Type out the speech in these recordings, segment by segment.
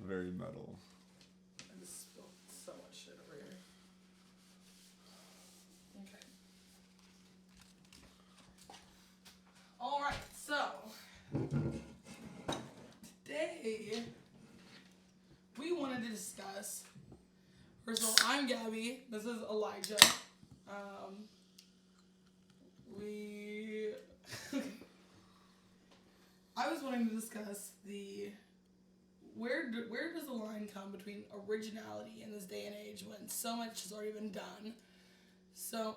very metal. I just spilled so much shit over here. Okay. Alright, so today we wanted to discuss. First of all, I'm Gabby. This is Elijah. I was wanting to discuss where does the line come between originality in this day and age when so much has already been done? So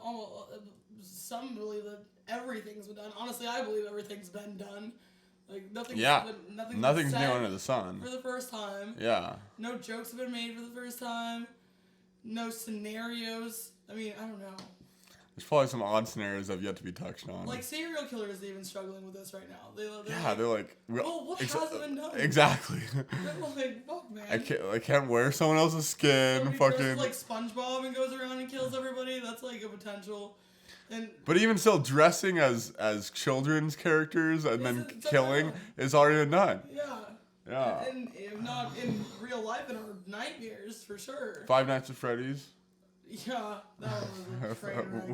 some believe that everything's been done. Honestly, I believe everything's been done. Like nothing's Nothing's new under the sun. For the first time. Yeah. No jokes have been made for the first time. No scenarios. I mean, I don't know. There's probably some odd scenarios that have yet to be touched on. Like serial killers are even struggling with this right now. They're like, well, what hasn't been done? Exactly. They're like, fuck, man. I can't wear someone else's skin. Somebody Fucking. dresses like SpongeBob and goes around and kills everybody. That's like a potential. But even still, dressing as children's characters and then killing is already done. Yeah. Yeah. And if not in real life, in our nightmares, for sure. Five Nights at Freddy's. Yeah, that one was a train wreck.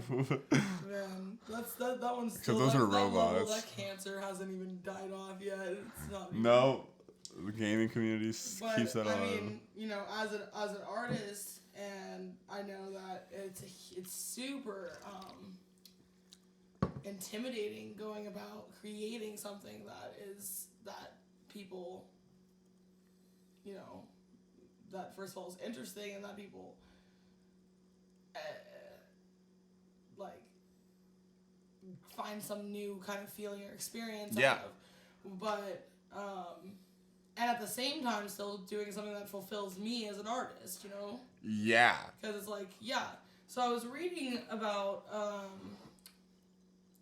Man, that one's still. Because those are robots. That cancer hasn't even died off yet. It's not. No, the gaming community keeps that alive. I mean, you know, as an artist, and I know that it's super intimidating going about creating something that people, you know, that first of all is interesting and that people like find some new kind of feeling or experience out of. But and at the same time still doing something that fulfills me as an artist, you know? Yeah. Because it's like, so I was reading about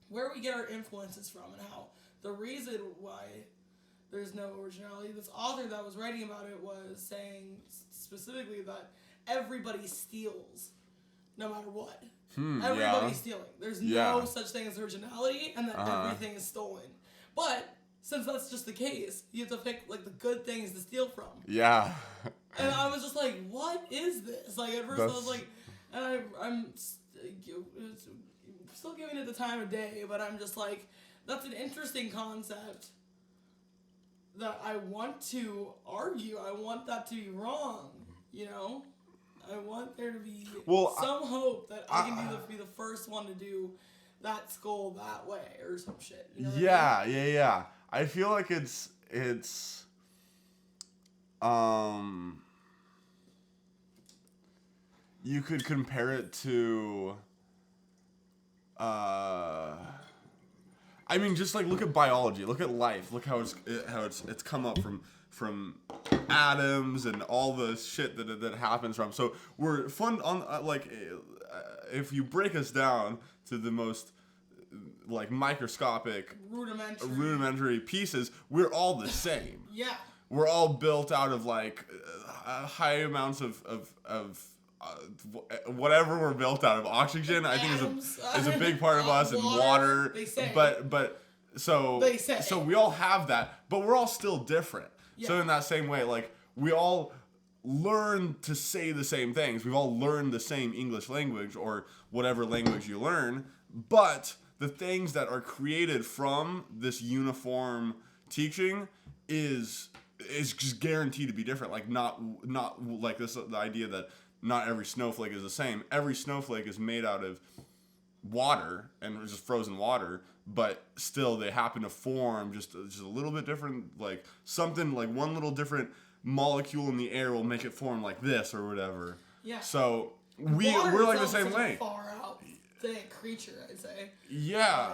where we get our influences from and how the reason why there's no originality. This author that was writing about it was saying specifically that everybody steals no matter what. Everybody's stealing. There's no such thing as originality and that everything is stolen. But since that's just the case, you have to pick like the good things to steal from. Yeah. And I was just like, what is this? Like at first I was like, and I'm still giving it the time of day, but I'm just like, that's an interesting concept that I want to argue. I want that to be wrong, you know? I want there to be some hope that I can be the first one to do that skull that way or some shit. You know what I mean? Yeah. I feel like it's you could compare it to I mean, just like look at biology, look at life, look how it's come up from atoms and all the shit that happens from. So we're fun on if you break us down to the most like microscopic rudimentary pieces, we're all the same. Yeah. We're all built out of like high amounts of whatever we're built out of. Oxygen, I think, is a big part of us, and water. They say. But so we all have that, but we're all still different. Yeah. So in that same way, like we all learn to say the same things. We've all learned the same English language or whatever language you learn, but the things that are created from this uniform teaching is just guaranteed to be different. Like not like this, the idea that not every snowflake is the same. Every snowflake is made out of water and just frozen water, but still they happen to form just a little bit different, like something like one little different molecule in the air will make it form like this or whatever. Yeah. So we're like the same way. Far out creature, I'd say. Yeah.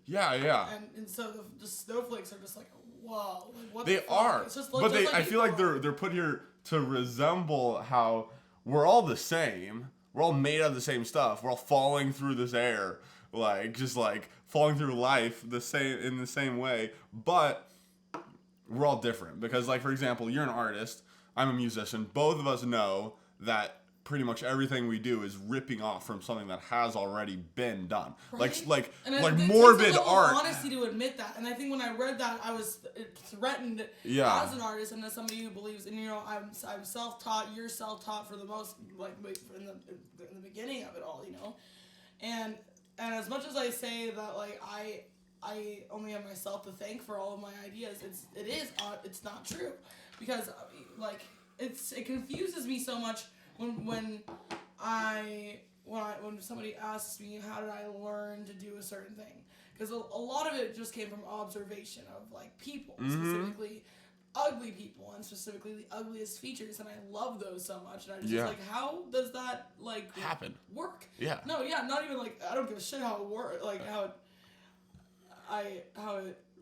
Like, yeah. And so the snowflakes are just like, whoa. Like, what they the fuck? are. It's just, but I feel like they're put here to resemble how we're all the same. We're all made out of the same stuff. We're all falling through this air, like just like falling through life in the same way. But we're all different because, like, for example, you're an artist. I'm a musician. Both of us know that pretty much everything we do is ripping off from something that has already been done. Right? Like it morbid takes a art. Honesty to admit that, and I think when I read that, I was threatened as an artist and as somebody who believes. And I'm self-taught. You're self-taught for the most, like in the beginning of it all, and as much as I say that, like I only have myself to thank for all of my ideas, it's not true, because like it confuses me so much when somebody asks me how did I learn to do a certain thing, because a lot of it just came from observation of like people, specifically ugly people, and specifically the ugliest features, and I love those so much, and I just was like, how does that like happen? Work? Yeah. No, yeah, not even like I don't give a shit how it works, like how it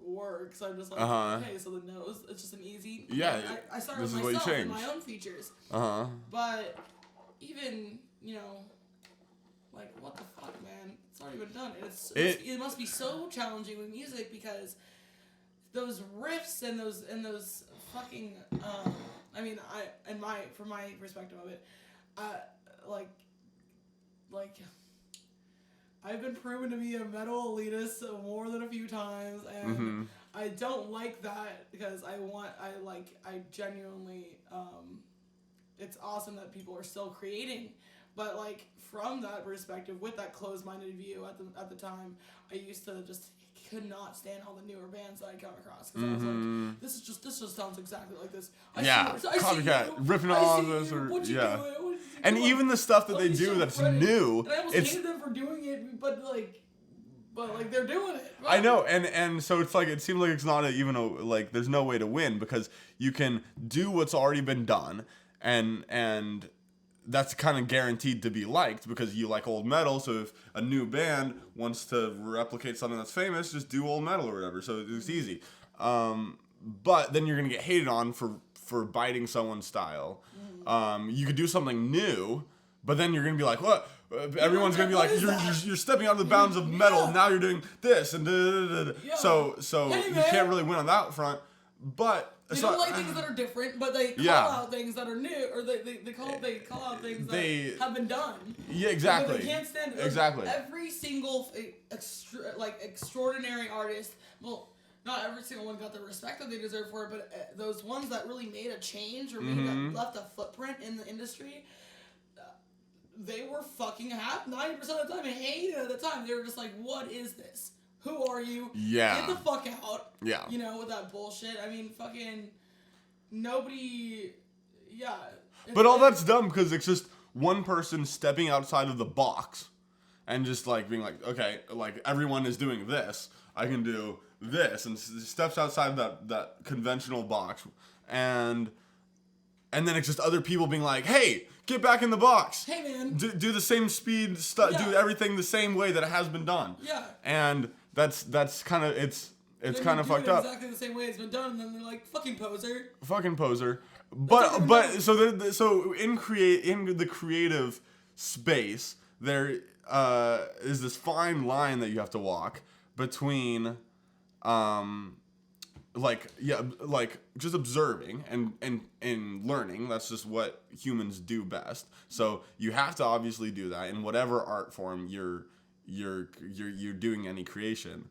works. I'm just like, okay, so the nose, it's just an easy. Yeah. I started with myself and my own features. But even like what the fuck, man? It's already been done. It must be so challenging with music, because those riffs and those fucking I mean, from my perspective of it, like I've been proven to be a metal elitist more than a few times, and I don't like that, because I genuinely it's awesome that people are still creating, but like from that perspective, with that closed-minded view at the time, I used to just could not stand all the newer bands that I come across, because I was like, this just sounds exactly like this. Copycat, ripping off this, and even the stuff that they do that's new, and I almost hated them for doing it, but they're doing it. Right? I know, and so it's like, it seems like it's not like there's no way to win, because you can do what's already been done, and that's kind of guaranteed to be liked, because you like old metal. So if a new band wants to replicate something that's famous, just do old metal or whatever. So it's easy. But then you're gonna get hated on for biting someone's style. You could do something new, but then you're gonna be like, what? Everyone's gonna be like, you're stepping out of the bounds of metal. And now you're doing this and so you can't really win on that front. But they don't like things that are different, but they call out things that are new, or they call out things that have been done. Yeah, exactly. But they can't stand it. Exactly. Every single extraordinary artist, well, not every single one got the respect that they deserve for it, but those ones that really made a change or left a footprint in the industry, they were fucking 90% of the time hated at the time. They were just like, what is this? Who are you? Yeah. Get the fuck out. Yeah. With that bullshit. I mean, fucking nobody. Yeah. But all that's dumb, because it's just one person stepping outside of the box and just like being like, okay, like everyone is doing this, I can do this, and steps outside that conventional box, and then it's just other people being like, hey, get back in the box. Hey, man. Do the same speed stuff. Do everything the same way that it has been done. Yeah. And that's kind of it's kind of fucked up. Exactly the same way it's been done, and then they're like, fucking poser. Fucking poser. But so in the creative space, there is this fine line that you have to walk between just observing and learning. That's just what humans do best. So you have to obviously do that in whatever art form you're doing any creation,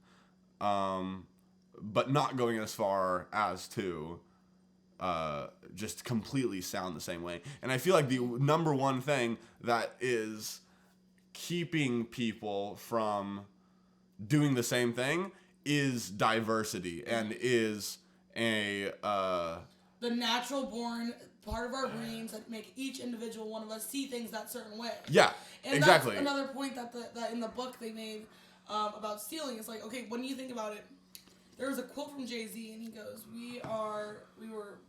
but not going as far as to just completely sound the same way. And I feel like the number one thing that is keeping people from doing the same thing is diversity, and is the natural born part of our brains that make each individual one of us see things that certain way. Yeah, and exactly. That's another point that in the book they made about stealing. It's like, okay, when you think about it, there was a quote from Jay-Z, and he goes, we were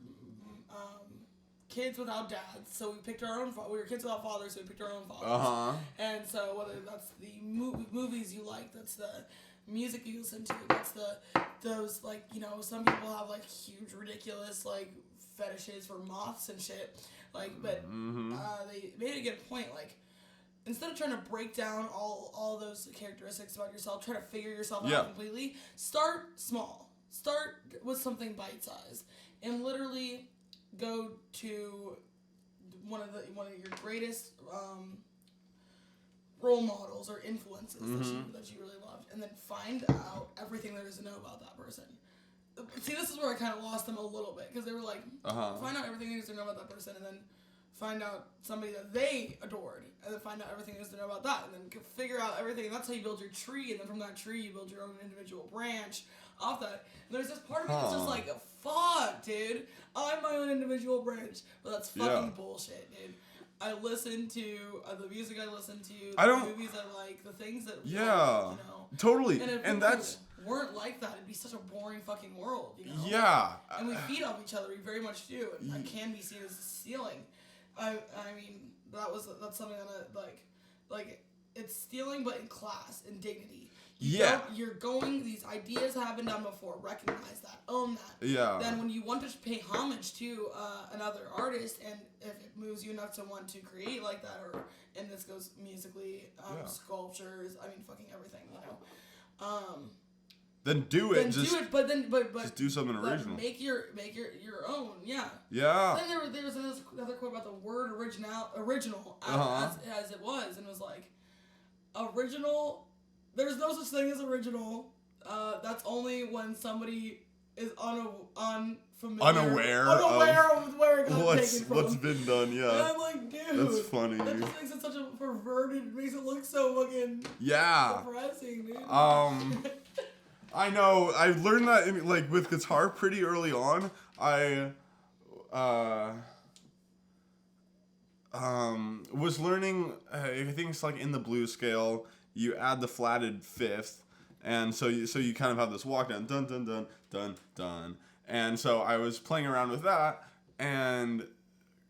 kids without dads, so we picked our own. We were kids without fathers, so we picked our own fathers. And so whether that's the movies you like, that's the music you listen to, that's those like, some people have like huge ridiculous like fetishes for moths and shit, like, but they made a good point, like, instead of trying to break down all those characteristics about yourself, try to figure yourself out completely, start small, start with something bite-sized, and literally go to one of your greatest role models or influences that you really loved, and then find out everything there is to know about that person. See, this is where I kind of lost them a little bit, because they were like, find out everything there is to know about that person, and then find out somebody that they adored, and then find out everything there is to know about that, and then figure out everything, and that's how you build your tree, and then from that tree you build your own individual branch off that. And there's this part of me that's just like, fuck, dude, I'm my own individual branch, but that's fucking bullshit, dude. I listen to the music I listen to, the movies I like, the things that you know. Totally. And that's weren't like that, it'd be such a boring fucking world, you know. Yeah. And we feed off each other, we very much do, and that can be seen as stealing. I mean, that's something that like it's stealing, but in class, in dignity. These ideas have been done before. Recognize that. Own that. Yeah. Then when you want to pay homage to another artist, and if it moves you enough to want to create like that, or, and this goes musically, sculptures, I mean, fucking everything, you know. Then do it. But just do something original. Make your own. Yeah. Yeah. Then there was another quote about the word original as it was, and it was like, original. There's no such thing as original. That's only when somebody is unaware of where it got taken from. What's been done, yeah. And I'm like, dude. That's funny. That just makes it such a perverted, it makes it look so fucking depressing, dude. I know. I learned that like with guitar pretty early on. I was learning, I think it's like in the blues scale, you add the flatted fifth, and so you kind of have this walk down, dun dun dun dun dun, and so I was playing around with that, and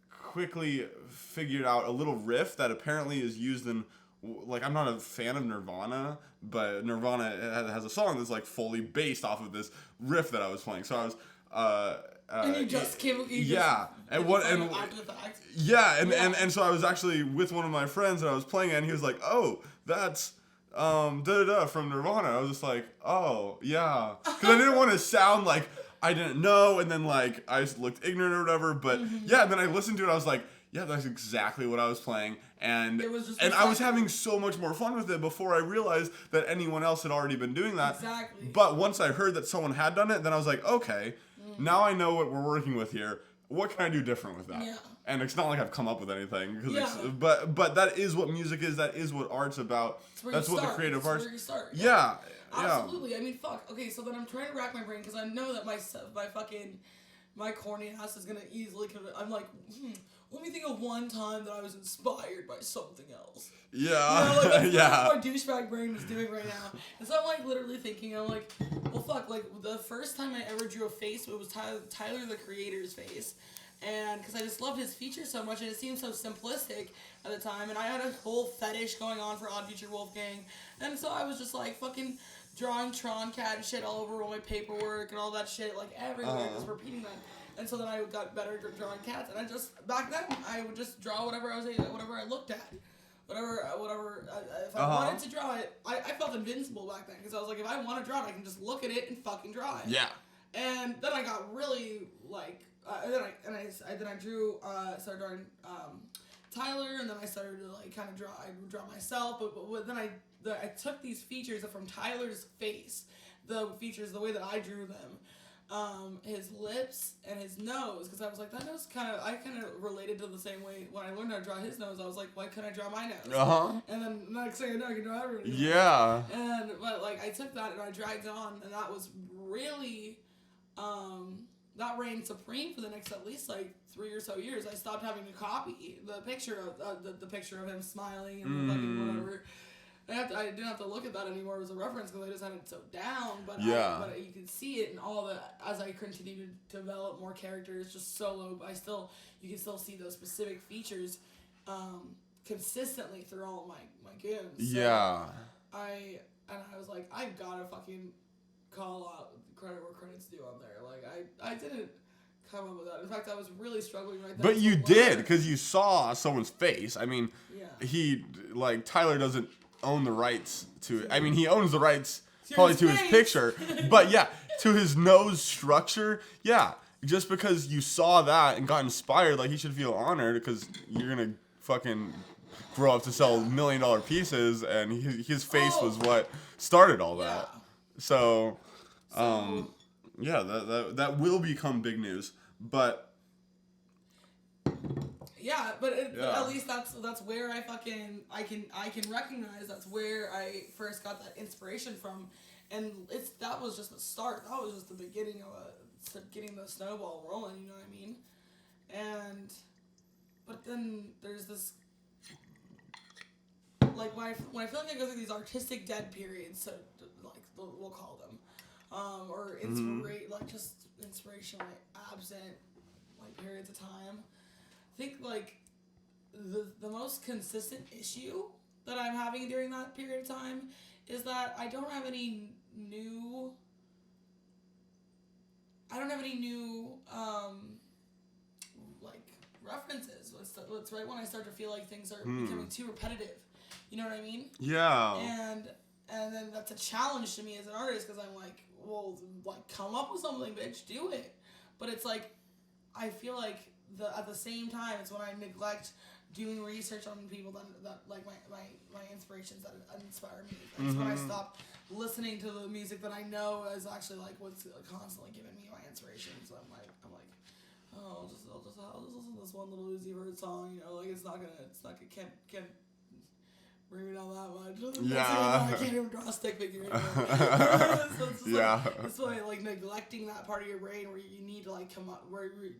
quickly figured out a little riff that apparently is used in, like, I'm not a fan of Nirvana, but Nirvana has a song that's like fully based off of this riff that I was playing, so I was and you just came, and so I was actually with one of my friends and I was playing it, and he was like, "Oh, that's from Nirvana." I was just like, "Oh, yeah," because I didn't want to sound like I didn't know, and then like I just looked ignorant or whatever. But and then I listened to it, I was like, "Yeah, that's exactly what I was playing," and I was having so much more fun with it before I realized that anyone else had already been doing that. Exactly. But once I heard that someone had done it, then I was like, okay. Now I know what we're working with here. What can I do different with that? Yeah. And it's not like I've come up with anything. But that is what music is. That is what art's about. That's what the creative arts. Where you start. Yeah. Absolutely. I mean, fuck. Okay, so then I'm trying to rack my brain because I know that my corny ass is gonna easily. I'm like, let me think of one time that I was inspired by something else. Yeah. You know, that's what my douchebag brain is doing right now. And so I'm like literally thinking, I'm like, well, fuck. Like the first time I ever drew a face, it was Tyler the Creator's face. And because I just loved his features so much, and it seemed so simplistic at the time, and I had a whole fetish going on for Odd Future Wolfgang, and so I was just like fucking drawing Tron Cat and shit all over all my paperwork and all that shit, like everywhere, just repeating that. And so then I got better at drawing cats, and I just back then I would just draw whatever I looked at. Whatever. If I wanted to draw it, I felt invincible back then because I was like, if I want to draw it, I can just look at it and fucking draw it. Yeah. And then I got really like, then I drew, started drawing Tyler, and then I started to like kind of draw. I would draw myself, but then I took these features from Tyler's face, the way that I drew them. His lips and his nose, because I was like, that nose I kind of related to the same way when I learned how to draw his nose. I was like, why couldn't I draw my nose? And then next thing I know, I can draw everything. Yeah. But like I took that and I dragged on, and that was really, that reigned supreme for the next at least like 3 or so years. I stopped having to copy the picture of the picture of him smiling and fucking whatever. I didn't have to look at that anymore as a reference because I just had it so down. But but you can see it in all the, as I continue to develop more characters, just solo. You can still see those specific features consistently through all of my goons. So I was like, I gotta fucking call out credit where credit's due on there. Like I didn't come up with that. In fact, I was really struggling right there. But you did, because you saw someone's face. I mean, Tyler doesn't own the rights to it. I mean, he owns the rights probably to his picture, but to his nose structure, just because you saw that and got inspired, like, he should feel honored because you're gonna fucking grow up to sell $1 million pieces, and his face was what started all that. So, yeah, that will become big news, but. Yeah, but at least that's where I can recognize that's where I first got that inspiration from, and that was just the start. That was just the beginning of getting the snowball rolling. You know what I mean? But then there's this, like, when I feel like I go through these artistic dead periods, so like we'll call them, or like just inspirationally absent, like, periods of time. I think, like, the most consistent issue that I'm having during that period of time is that I don't have any new like, references. It's right when I start to feel like things are becoming too repetitive. You know what I mean? Yeah. And then that's a challenge to me as an artist, because I'm like, well, like, come up with something, bitch, do it. But it's like, I feel like at the same time, it's when I neglect doing research on people that like my inspirations that inspire me. That's when I stop listening to the music that I know is actually, like, what's constantly giving me my inspiration. So I'm like, oh, I'll just listen to this one little Uzi Vert song. You know, like, can't bring me down that much. Yeah. I can't even draw a stick figure anymore. So it's just, yeah. like, it's like neglecting that part of your brain where you need to, like, come up, where you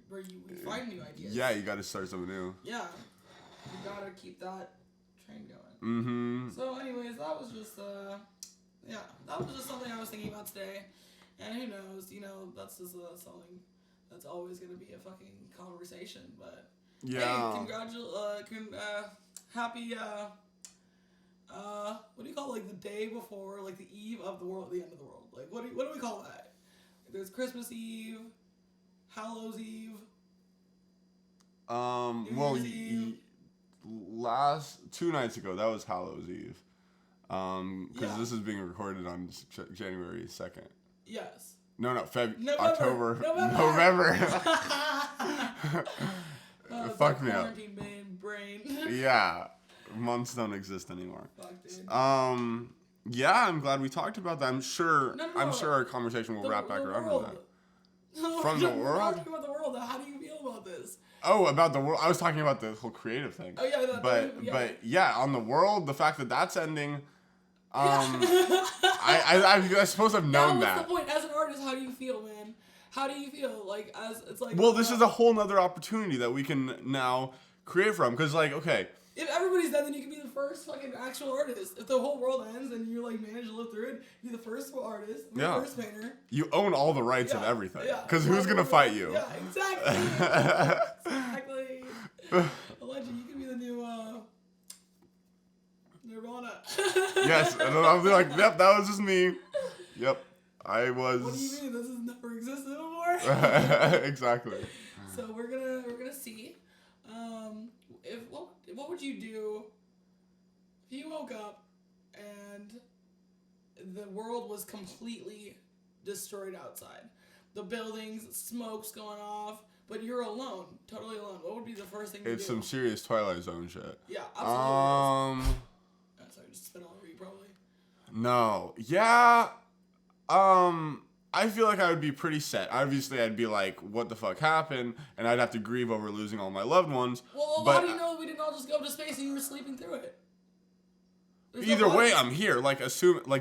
find new ideas. Yeah, you got to start something new. Yeah. You got to keep that train going. Mm-hmm. So anyways, that was just something I was thinking about today. And who knows, you know, that's just something that's always going to be a fucking conversation. But yeah. Hey, happy what do you call, like, the day before, like, the eve of the world, the end of the world? Like, what do we call that? There's Christmas Eve, Hallows Eve. Well, last 2 nights ago, that was Hallows Eve. Because this is being recorded on January 2nd. Yes. No, November. November. Fuck me up. Brain. Yeah. Months don't exist anymore. Fuck, dude. Yeah, I'm glad we talked about that. I'm sure our conversation will wrap back around to that. From the world? We're talking about the world. How do you feel about this? Oh, about the world. I was talking about the whole creative thing. Oh, yeah. But yeah, on the world, the fact that that's ending, I suppose I've known that. What's the point? As an artist, how do you feel, man? How do you feel? Like, it's like... Well, this is a whole nother opportunity that we can now create from. Because, like, okay... If everybody's dead, then you can be the first fucking actual artist. If the whole world ends and you, like, manage to live through it, be the first artist, be the first painter. You own all the rights of everything. Because who's going to fight you? Yeah, exactly. Exactly. Allegedly, you can be the new Nirvana. Yes, and then I'll be like, yep, that was just me. Yep, I was... What do you mean? This has never existed before? Exactly. So we're gonna see. What would you do if you woke up and the world was completely destroyed outside? The buildings, smoke's going off, but you're alone, totally alone. What would be the first thing you do? It's some serious Twilight Zone shit. Yeah, absolutely. Sorry, just spit all over you, probably. No. Yeah. I feel like I would be pretty set. Obviously, I'd be like, what the fuck happened? And I'd have to grieve over losing all my loved ones. Well, how do you know we didn't all just go to space and you were sleeping through it? Either way, I'm here. Like,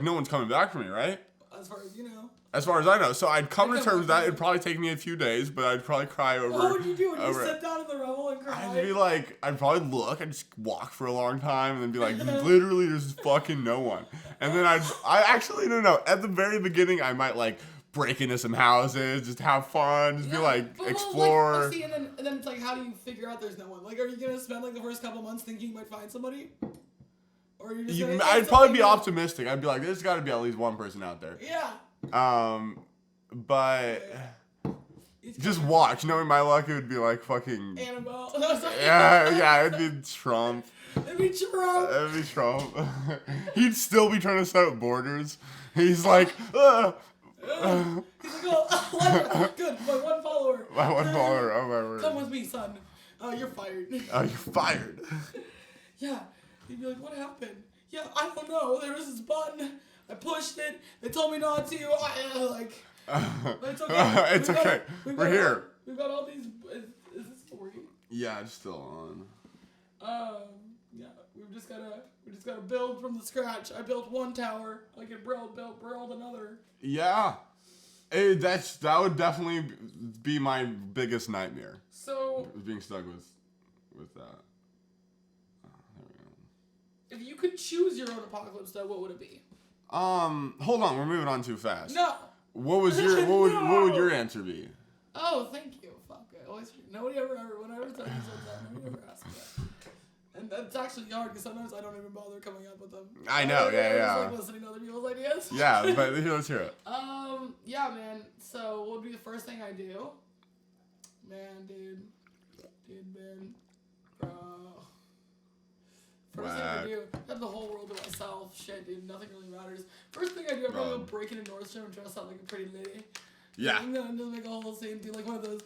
no one's coming back for me, right? As far as you know. As far as I know. So I'd come to terms with that. It'd probably take me a few days, but I'd probably cry over... What would you do? Would you sit down in the rubble and cry? I'd be like... I'd probably look. I'd just walk for a long time and then be like, literally, there's fucking no one. And then I actually, no. At the very beginning, I might, like... break into some houses, just have fun, just be like, explore. Like, see, and then it's like, how do you figure out there's no one? Like, are you gonna spend like the first couple months thinking you might find somebody? Or are you just I'd probably be optimistic. I'd be like, there's gotta be at least one person out there. Yeah. But just watch. Knowing my luck, it would be like fucking... Annabelle. Yeah, it'd be Trump. It'd be Trump. He'd still be trying to set up borders. He's like, He's like, oh, good, my one follower. My one follower, oh my word. Come with me, son. Oh, you're fired. Oh, you're fired. Yeah. He'd be like, what happened? Yeah, I don't know. There was this button. I pushed it. They told me not to. It's okay. It's okay. We're here. We've got all these. Is this still working? Yeah, it's still on. Yeah, we just gotta build from the scratch. I built one tower. I can build another. Yeah, that would definitely be my biggest nightmare. So being stuck with that. There we go. If you could choose your own apocalypse, though, what would it be? Hold on, we're moving on too fast. No. What would your answer be? Oh, thank you. Fuck it. Always nobody ever whenever I tell you something, nobody ever asks me that. And that's actually hard because sometimes I don't even bother coming up with them. I know, yeah. Just listening to other people's ideas. Yeah, but let's hear it. Yeah, man. So what would be the first thing I do? Man, bro. First thing I do, I have the whole world to myself. Shit, dude, nothing really matters. First thing I do, I'm gonna go break into Nordstrom and dress up like a pretty lady. Yeah. I'm gonna make a whole scene, do like one of those.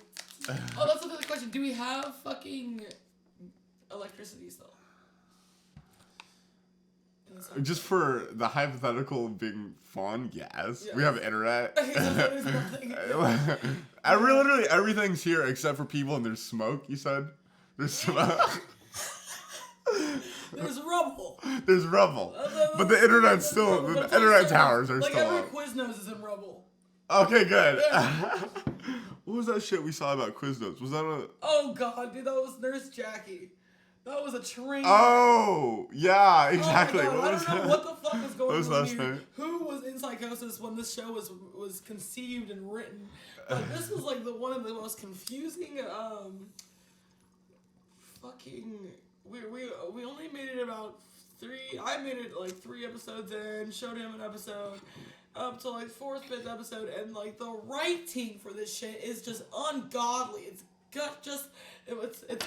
Oh, that's another question. Do we have fucking electricity still? Just for the hypothetical being fun, yes. We have internet. Literally everything's here except for people, and there's smoke, you said? There's smoke. There's rubble. There's rubble. But the internet's still, the internet towers are still every up. Quiznos is in rubble. Okay, good. What was that shit we saw about Quiznos? Was that a... Oh, God, dude, that was Nurse Jackie. That was a train. Oh, yeah, exactly. Oh, I don't know what the fuck was going on here. Night? Who was in psychosis when this show was conceived and written? But this was like one of the most confusing we only made it about 3. I made it like 3 episodes in, showed him an episode up to like 4th, 5th episode, and like the writing for this shit is just ungodly. It's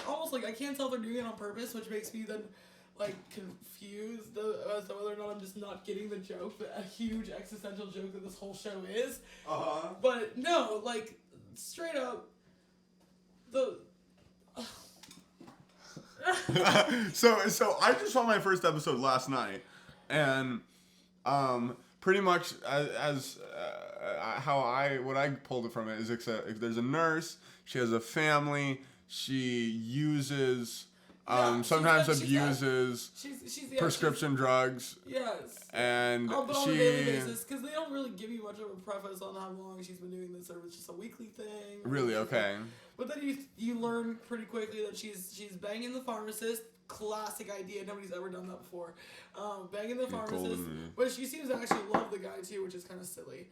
almost like I can't tell if they're doing it on purpose, which makes me then like confused as to whether or not I'm just not getting the joke, a huge existential joke that this whole show is. But no, like straight up So I just saw my first episode last night, and pretty much what I pulled it from it is there's a nurse. She has a family. She uses, sometimes abuses prescription drugs. Yes. And but on a daily basis, because they don't really give you much of a preface on how long she's been doing this, or it's just a weekly thing. Really? Okay. But then you learn pretty quickly that she's banging the pharmacist. Classic idea. Nobody's ever done that before. Banging the pharmacist. But she seems to actually love the guy too, which is kind of silly.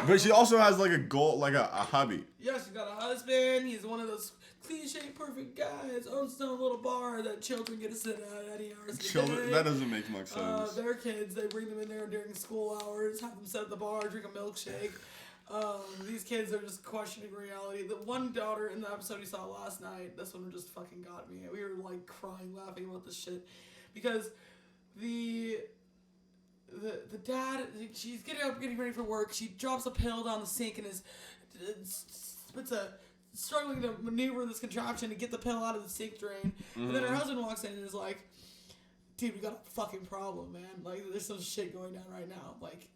But she also has like a goal, like a hubby. Yeah, she's got a husband. He's one of those cliche perfect guys. Owns their own little bar that children get to sit at any hours of the day. That doesn't make much sense. Their kids, they bring them in there during school hours, have them sit at the bar, drink a milkshake. These kids are just questioning reality. The one daughter in the episode you saw last night, this one just fucking got me. We were like crying, laughing about this shit. Because the dad, she's getting ready for work. She drops a pill down the sink and is struggling to maneuver this contraption to get the pill out of the sink drain. Mm-hmm. And then her husband walks in and is like, dude, we got a fucking problem, man. Like, there's some shit going down right now. Like,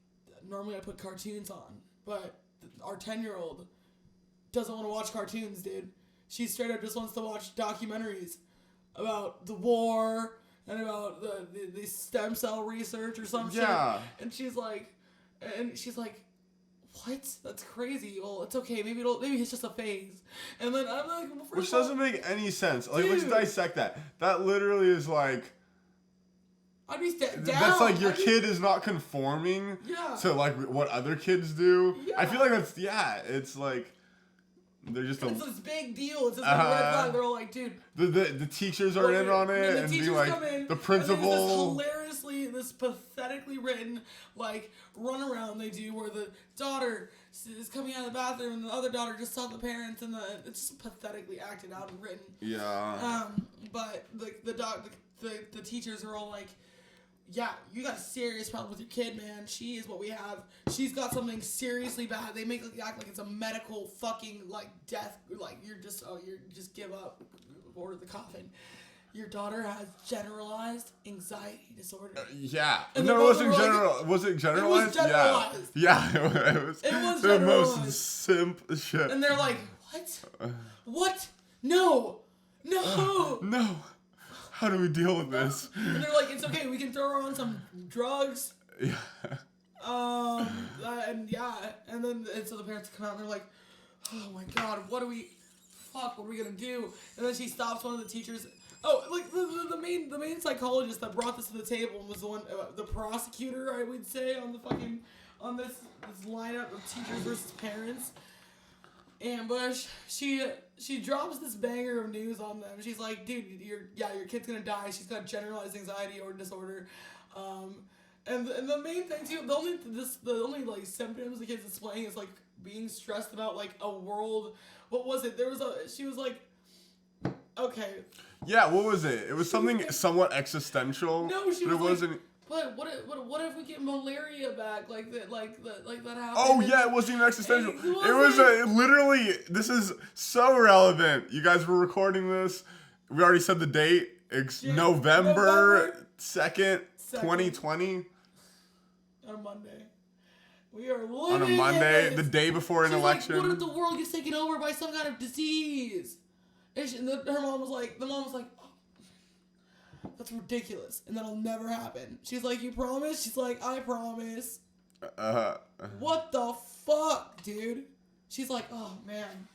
normally I put cartoons on, but our 10-year-old doesn't want to watch cartoons, dude. She straight up just wants to watch documentaries about the war and about the stem cell research or some shit. And she's like, what? That's crazy. Well, it's okay. Maybe it's just a phase. And then I'm like, well, which doesn't make any sense. Like, let's dissect that. That literally is like, I'd be down. That's like your kid is not conforming to like what other kids do. Yeah. I feel like it's like they're just it's this big deal. It's just like a red flag. They're all like, dude. The teachers are in on it, and be like come in, the principal. This pathetically written like runaround they do where the daughter is coming out of the bathroom and the other daughter just saw the parents, and it's just pathetically acted out and written. Yeah. But the teachers are all like, yeah, you got a serious problem with your kid, man. She is what we have. She's got something seriously bad. They make it act like it's a medical fucking, like, death. Like, you just give up. Order the coffin. Your daughter has generalized anxiety disorder. Yeah. No, it wasn't general. Was it generalized? It was generalized. Yeah. It was the most simp shit. And they're like, what? What? No. No. How do we deal with this? And they're like, it's okay. We can throw her on some drugs. Yeah. And so the parents come out and they're like, oh my god, what are we gonna do? And then she stops one of the teachers. Oh, like the main psychologist that brought this to the table was the one, the prosecutor, I would say, on this lineup of teachers versus parents. Ambush. She drops this banger of news on them. She's like, dude, your kid's gonna die. She's got generalized anxiety or disorder. And the main thing too, the only like symptoms the kid's displaying is like being stressed about like a world. What was it? She was like, okay. Yeah, what was it? It was something somewhat existential. No, she was like, wasn't. But what if we get malaria back? Like that happened. Oh yeah, it wasn't even existential. It was literally. This is so relevant. You guys were recording this. We already said the date. It's November 2nd, 2020. On a Monday. We are living on a Monday, the day before an election. Like, what if the world gets taken over by some kind of disease? And her mom was like, oh, that's ridiculous, and that'll never happen. She's like, you promise? She's like, I promise. What the fuck, dude? She's like, oh man.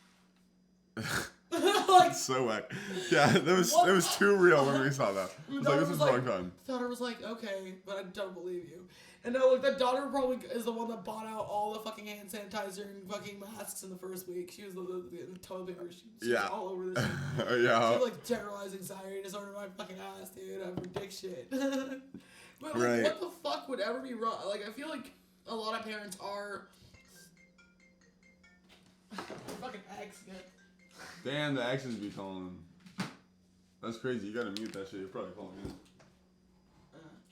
Like, so whack. Yeah, it was too real when we saw that. It was like, this is the wrong time. Daughter was like, okay, but I don't believe you. And no, that daughter probably is the one that bought out all the fucking hand sanitizer and fucking masks in the first week. She was the toilet paper. She was all over this shit. Yeah. She had like generalized anxiety disorder my fucking ass, dude. I predict shit. But like, what the fuck would ever be wrong? Like, I feel like a lot of parents are fucking ex. Damn, the exes be calling. That's crazy. You gotta mute that shit. You're probably calling in.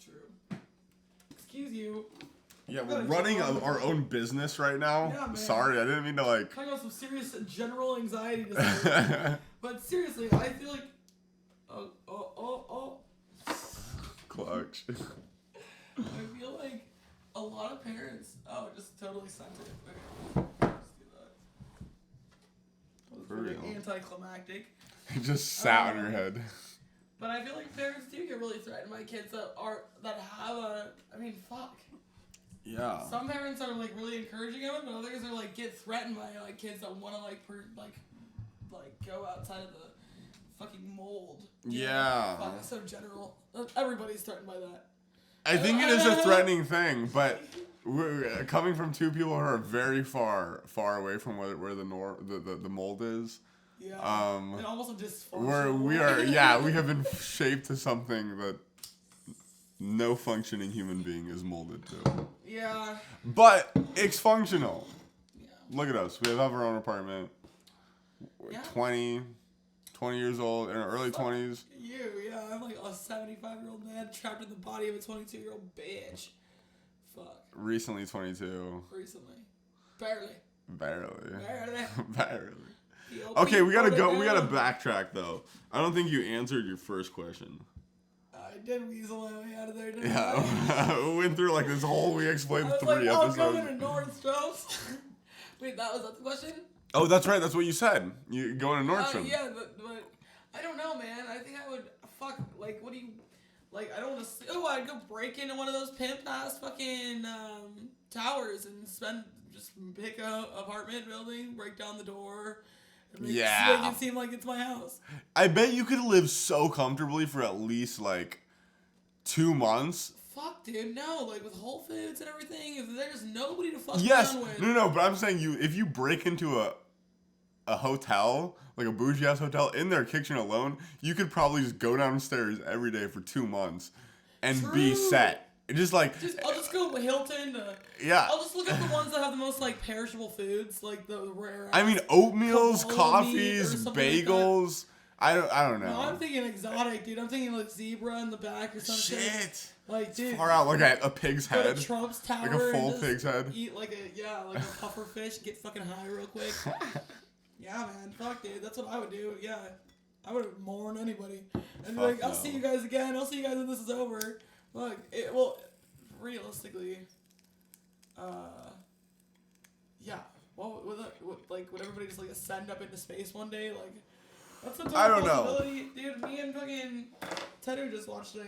True. Excuse you. Yeah, we're running our own business right now. Yeah, man. Sorry, I didn't mean to like. Talking about some serious general anxiety disorder. But seriously, I feel like. Oh. Clutch. I feel like a lot of parents. Oh, just totally sent it. Okay. Let's do that. For real. Anticlimactic. It just sat on your head. But I feel like parents do get really threatened by kids that have a. I mean, fuck. Yeah. Some parents are like really encouraging of it, but others are like get threatened by like kids that want to like go outside of the fucking mold. Yeah. Fuck, it's so general. Everybody's threatened by that. I think it is a threatening thing, but we're coming from two people who are very far away from where the mold is. Yeah. And almost a dysfunctional. We have been shaped to something that no functioning human being is molded to. Yeah. But it's functional. Yeah. Look at us. We have our own apartment. We're 20 years old, in our early 20s. I'm like a 75-year-old man trapped in the body of a 22-year-old bitch. Fuck. Recently 22. Barely. Okay, we gotta go. We gotta backtrack though. I don't think you answered your first question. I did weasel my way out of there, didn't I? We went through like this whole. We explained 3 episodes. I'm going to Nordstrom's. Wait, was that the question? Oh, that's right. That's what you said. You going to Nordstrom? Yeah, but I don't know, man. I think I would. Fuck. Like, what do you? Like, I don't want to. Oh, I'd go break into one of those pimp ass fucking towers and pick a apartment building, break down the door. Make it seem like it's my house. I bet you could live so comfortably for at least like 2 months. Fuck, dude, no. Like with Whole Foods and everything, if there's nobody to fuck around with. No, but I'm saying if you break into a hotel, like a bougie ass hotel, in their kitchen alone, you could probably just go downstairs every day for 2 months and be set. I'll just go to Hilton. I'll just look up the ones that have the most like perishable foods, like the rare. I mean, oatmeals, coffees, bagels. I don't know. No, I'm thinking exotic, dude. I'm thinking like zebra in the back or some shit. Like, dude. Far out, like a pig's head. Go to Trump's Tower. Like a full pig's head. Eat like a puffer fish, get fucking high real quick. Yeah, man. Fuck, dude. That's what I would do. Yeah. I would mourn anybody. And be like, I'll see you guys again. I'll see you guys when this is over. Look, realistically, yeah. Well, would everybody just like ascend up into space one day? Like, that's a total possibility. Dude, me and fucking Tedder just watched a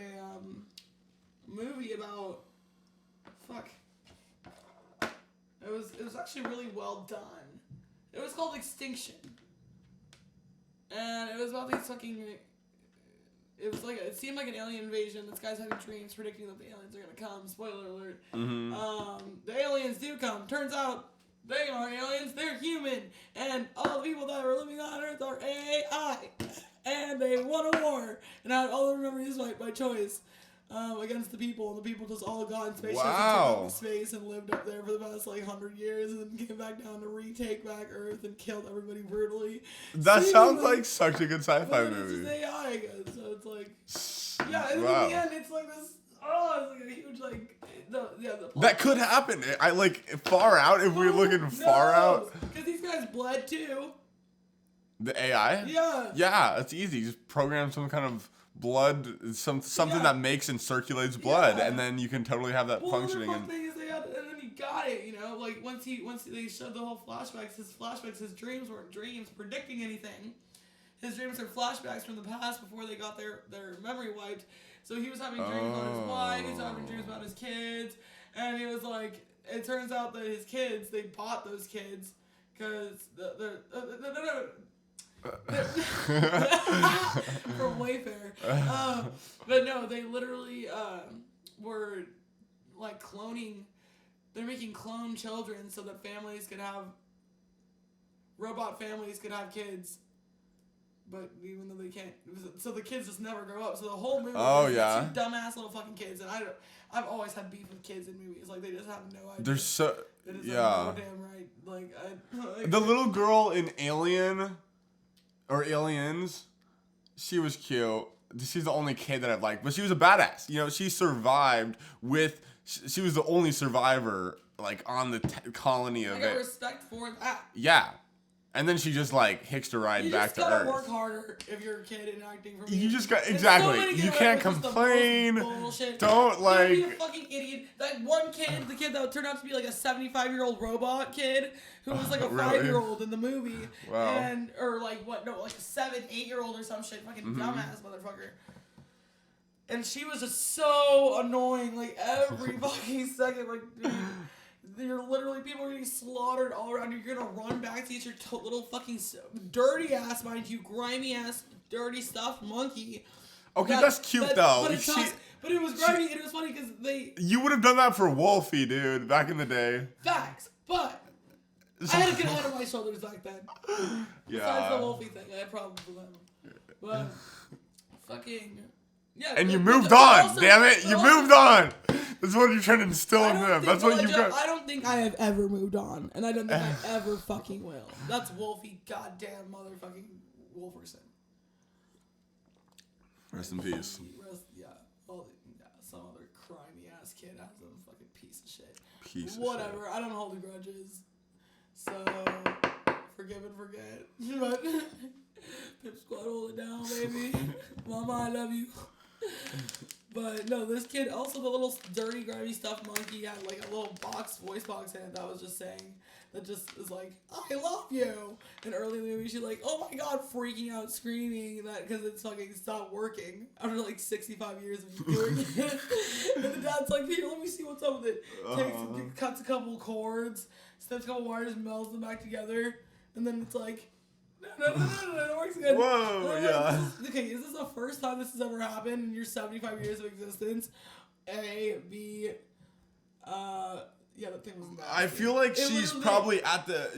movie about It was actually really well done. It was called Extinction. And it was about these fucking... It seemed like an alien invasion. This guy's having dreams predicting that the aliens are going to come. Spoiler alert. Mm-hmm. The aliens do come. Turns out they are aliens. They're human. And all the people that are living on Earth are AI. And they won a war. And I had all the memories by choice. Against the people, and the people just all got in spaceships and took up space and lived up there for the past 100 years, and then came back down to retake back Earth and killed everybody brutally. That sounds like such a good sci-fi movie. It's just AI again, so it's like, yeah, and in the end, it's like this. Oh, it's like a huge that could happen. I far out if we're looking far out. Because these guys bled too. The AI? Yeah. Yeah, it's easy. Just program some kind of blood, something that makes and circulates blood, and then you can totally have that functioning. The thing is, and then he got it. Once they showed the whole flashbacks, his dreams weren't dreams predicting anything. His dreams are flashbacks from the past before they got their memory wiped. So he was having dreams about his wife. He was having dreams about his kids, and he was like, it turns out that his kids, they bought those kids because from Wayfair. But no, they literally were like cloning. They're making clone children so that robot families could have kids. But even though they can't, so the kids just never grow up. So the whole movie is two dumbass little fucking kids. And I've always had beef with kids in movies. Like, they just have no idea. They're so, no damn right. The little girl in Alien... or Aliens, she was cute. She's the only kid that I've liked, but she was a badass. She survived she was the only survivor, on the colony of it. I got respect for that. Yeah. And then she just, hitched a ride back to Earth. You just gotta work harder if you're a kid and acting for me. You just got, exactly. You can't complain. Don't, You'd be a fucking idiot. That one kid, the kid that turned out to be a 75-year-old robot kid, who was a 5-year-old in the movie. Wow. Or a 7, 8-year-old or some shit. Fucking dumbass motherfucker. And she was just so annoying, every fucking second, dude. You're literally, people are getting slaughtered all around you. You're gonna run back to eat your little fucking dirty ass, mind you, grimy ass, dirty stuffed monkey. Okay, that's cute though. But it was grimy and it was funny because You would have done that for Wolfie, dude, back in the day. Facts, but I had a good head on my shoulders back then. Yeah. Besides the Wolfie thing, I had problems with him. But fucking. Yeah, and you moved on, damn it! You moved on! That's what you're trying to instill in them. That's what you got. I don't think I have ever moved on, and I don't think I ever fucking will. That's Wolfie goddamn motherfucking Wolferson. Rest in peace. Some other crimey ass kid has some fucking piece of shit. Whatever, I don't hold grudges. So, forgive and forget. But, Pip Squad, hold it down, baby. Mama, I love you. But no, this kid, also the little dirty, grimy stuffed monkey had a little voice box in it that was just saying, that just is I love you. And early in the movie, she's oh my god, freaking out, screaming that because it's fucking stopped working after 65 years of doing it. And the dad's here, let me see what's up with it. Cuts a couple cords, snips a couple wires, melds them back together, and then it's no, it works good. Whoa, yeah. Okay, is this the first time this has ever happened in your 75 years of existence? A, B, yeah, that thing was nasty. I feel like she's probably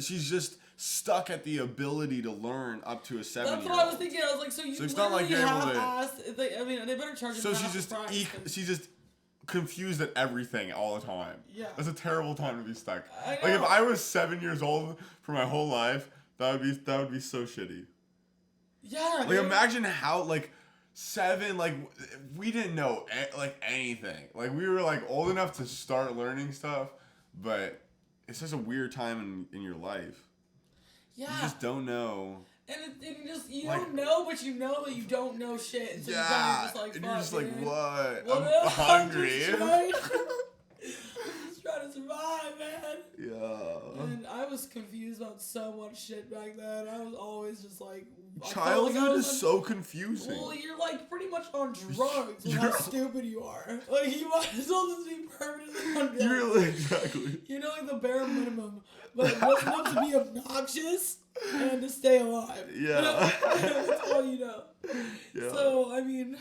she's just stuck at the ability to learn up to a 7-year-old. That's what I was thinking. I was so it's not like you're able to... they better charge So she's just confused at everything all the time. Yeah. That's a terrible time to be stuck. I know. If I was 7 years old for my whole life, that would be so shitty. Yeah. Like, imagine how, like, 7, like, we didn't know, like, anything. Like, we were, like, old enough to start learning stuff, but it's just a weird time in your life. Yeah. You just don't know. And you don't know, but you know that you don't know shit. And so you're just like, and you're just like, what? I'm hungry. I'm just trying to survive, man. Yeah. And I was confused about so much shit back then. I was always just like... Childhood is so confusing. Well, you're like pretty much on drugs with how stupid you are. Like, you might as well just be permanently on drugs. You're like, exactly. You know, like the bare minimum. But it wasn't enough to be obnoxious and to stay alive. Yeah. That's all you know. Yeah. So, I mean,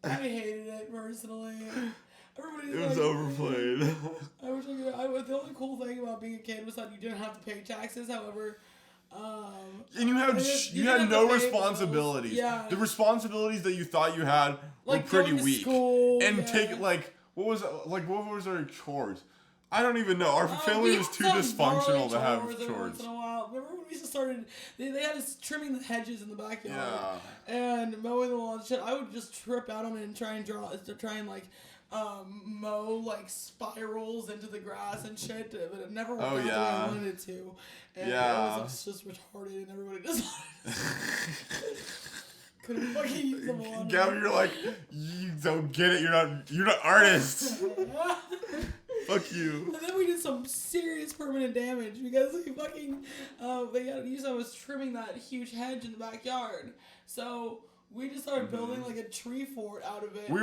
I hated it personally. It was overplayed. The only cool thing about being a kid was that you didn't have to pay taxes. However, and you had no responsibilities. Yeah. The responsibilities that you thought you had were like pretty weak. School, and take like what was our chores? I don't even know. Our family was too dysfunctional to have chores. Once in a while. Remember when we started? They had us trimming the hedges in the backyard and mowing the lawn and shit. I would just trip out on it and try and mow like spirals into the grass and shit, but it never worked out the way I wanted it to. And it was just retarded, and everybody just couldn't fucking use them all. Gavin, you're like, you don't get it. You're not artists. Fuck you. And then we did some serious permanent damage because we fucking I was trimming that huge hedge in the backyard, so. We just started building like a tree fort out of it. We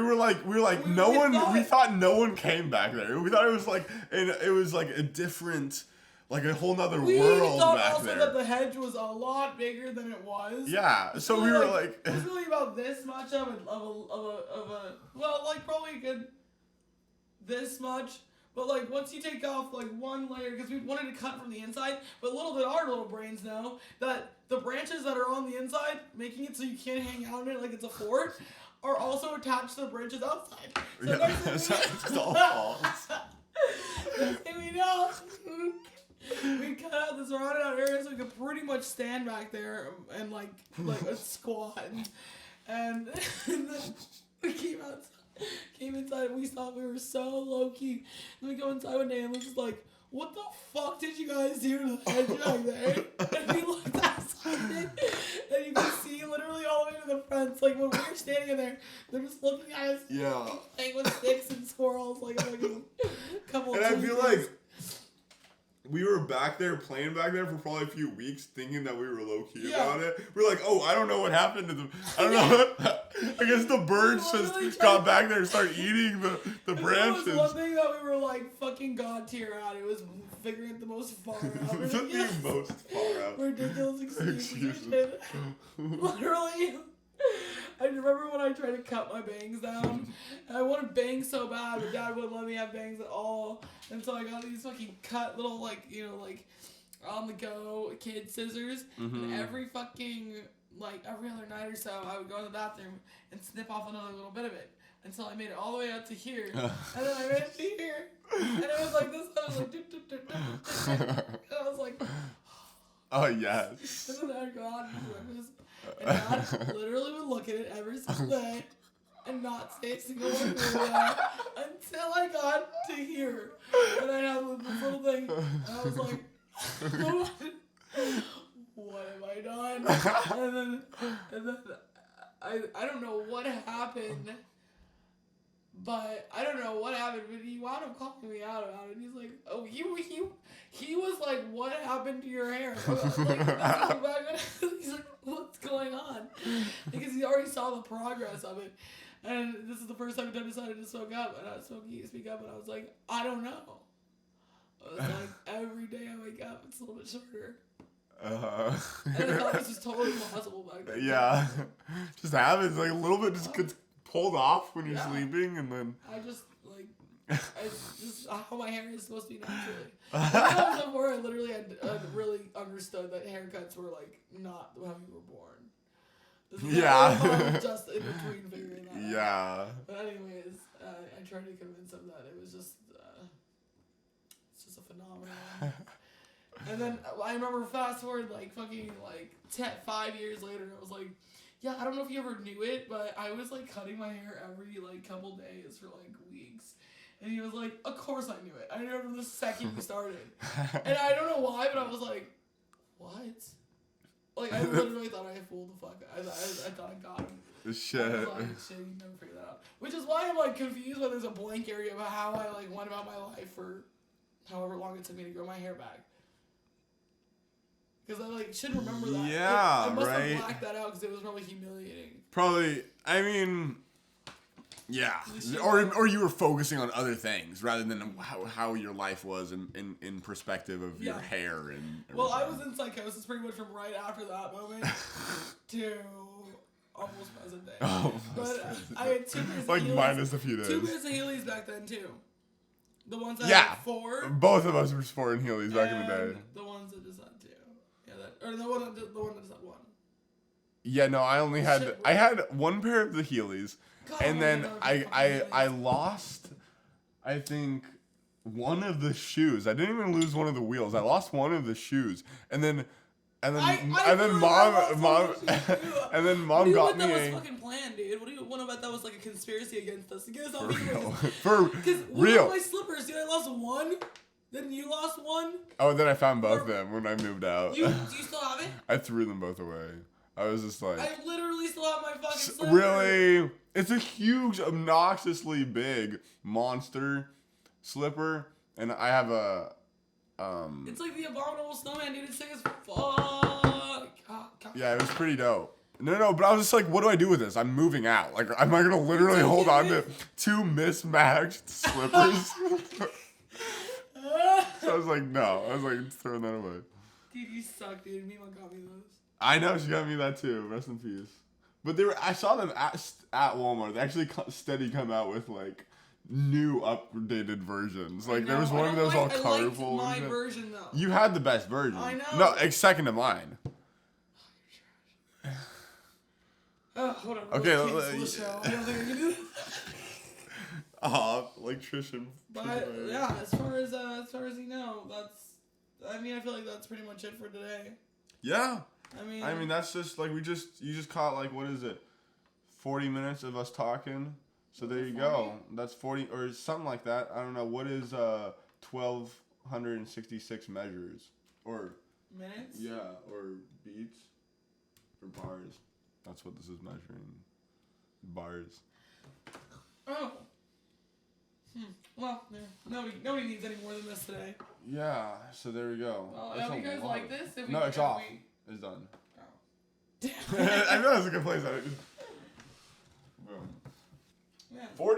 thought no one came back there. We thought it was like a different, like a whole nother world back there. We thought also that the hedge was a lot bigger than it was. Yeah, so we were like it was really about this much of a well, like probably a good this much. But, like, once you take off, like, one layer, because we wanted to cut from the inside, but little did our little brains know that the branches that are on the inside, making it so you can't hang out in it like it's a fort, are also attached to the branches outside. So it's all false. We know. We cut out this rounded out area so we could pretty much stand back there and, like a squat. And then we came inside and we thought we were so low key. Then we go inside one day and Luke's like, "What the fuck did you guys do to the hedge back there?" And we looked outside and you can see literally all the way to the fence. Like when we were standing in there, they're just looking at us playing with sticks and squirrels like a fucking couple of And I feel like we were playing back there for probably a few weeks thinking that we were low-key about it. We're like, oh, I don't know what happened to them. I don't know. I guess the birds just got back there and started eating the branches. That was one thing that we were like fucking god tier at. It was figuring it the most far out. The most far out. Ridiculous excuses. Literally. I remember when I tried to cut my bangs down. And I wanted bangs so bad, but Dad wouldn't let me have bangs at all. And so I got these fucking cut little, like, you know, like, on the go kid scissors. Mm-hmm. And every other night or so, I would go in the bathroom and snip off another little bit of it. Until I made it all the way out to here. And then I made it to here. And it was like this. I was like, and I was like, oh, yes. And then I'd go out and do breakfast. And Dad literally would look at it every single day and not say a single word until I got to here. And I had this little thing, and I was like, what have I done? And then I don't know what happened. But I don't know what happened, but he wound up calling me out about it. He's like, "Oh, he was like, what happened to your hair?" He's like, "What's going on?" Because he already saw the progress of it, and this is the first time I decided to speak up, and I was like, "I don't know." I was like, every day I wake up, it's a little bit shorter. And I thought this was totally possible back then. Yeah, just happens like a little bit just gets pulled off when you're sleeping, and then it's just how my hair is supposed to be naturally. Before I literally had really understood that haircuts were like not how you were born. Just in between figuring that out. Yeah. But anyways, I tried to convince him that it was just it's just a phenomenon. And then I remember fast forward like fucking like 5 years later, I was like, yeah, I don't know if you ever knew it, but I was like cutting my hair every like couple days for like weeks. And he was like, of course I knew it. I knew it from the second you started. And I don't know why, but I was like, what? Like, I literally thought I fooled the fuck. I thought I got him. Shit. I was like, shit, you never figured that out. Which is why I'm like confused when there's a blank area about how I like went about my life for however long it took me to grow my hair back. Because I like should remember that. Yeah, I must right. have blacked that out because it was probably humiliating. Probably. I mean, yeah. Or you were focusing on other things rather than how your life was in perspective of your hair and. Well, I was in psychosis pretty much from right after that moment to almost present day. Oh, but I had 2 pairs of like Heelys. minus a few days. 2 pairs of Heelys back then too. The ones that had 4. Both of us were sporting Heelys back in the day. The ones that just had 2. Yeah, or the one that just had 1. Yeah, no, I only had I had 1 pair of the Heelys, God, and then I lost, I think, one of the shoes. I didn't even lose one of the wheels. I lost one of the shoes, and then mom got me that was fucking planned, dude. What about that was like a conspiracy against us? For real. My slippers, dude. I lost 1. Then you lost 1. Oh, then I found both of them when I moved out. Do you still have it? I threw them both away. I was just like... I literally still have my fucking slipper. Really? It's a huge, obnoxiously big monster slipper. And I have a... It's like the Abominable Snowman, dude. It's sick as fuck. Yeah, it was pretty dope. No, but I was just like, what do I do with this? I'm moving out. Like, am I going to literally hold on to 2 mismatched slippers? So I was like, no. I was like, throwing that away. Dude, you suck, dude. Mima got me those. I know, she got me that too. Rest in peace. But I saw them at Walmart. They actually steady come out with like new updated versions. Like there was one of those all colorful. I liked my version though. You had the best version. I know. No, it's second to mine. Oh, hold on. Okay. I don't think I can do this. Electrician. But yeah, as far as you know, I feel like that's pretty much it for today. Yeah. I mean that's just like you just caught like what is it? 40 minutes of us talking. So there you go. That's 40 or something like that. I don't know. What is 1266 measures or minutes? Yeah, or beats or bars. That's what this is measuring. Bars. Oh. Well, yeah. Nobody needs any more than this today. Yeah, so there we go. Well, I hope you guys like this. No, it's off. It's done. Oh. I know that's a good place. Boom. Yeah. 40